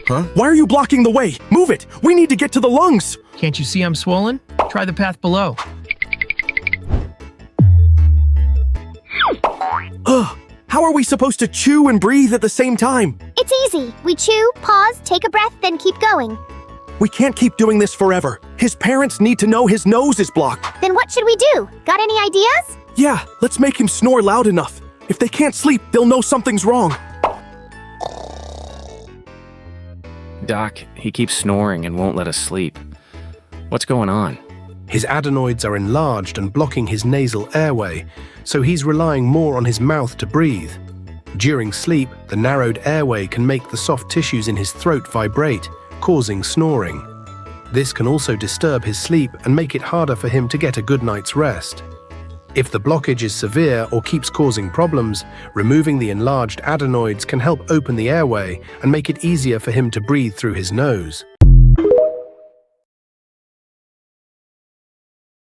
Huh? Why are you blocking the way? Move it! We need to get to the lungs! Can't you see I'm swollen? Try the path below. Ugh! How are we supposed to chew and breathe at the same time? It's easy. We chew, pause, take a breath, then keep going. We can't keep doing this forever. His parents need to know his nose is blocked. Then what should we do? Got any ideas? Yeah, let's make him snore loud enough. If they can't sleep, they'll know something's wrong. Doc, he keeps snoring and won't let us sleep. What's going on? His adenoids are enlarged and blocking his nasal airway, so he's relying more on his mouth to breathe. During sleep, the narrowed airway can make the soft tissues in his throat vibrate, causing snoring. This can also disturb his sleep and make it harder for him to get a good night's rest. If the blockage is severe or keeps causing problems, removing the enlarged adenoids can help open the airway and make it easier for him to breathe through his nose.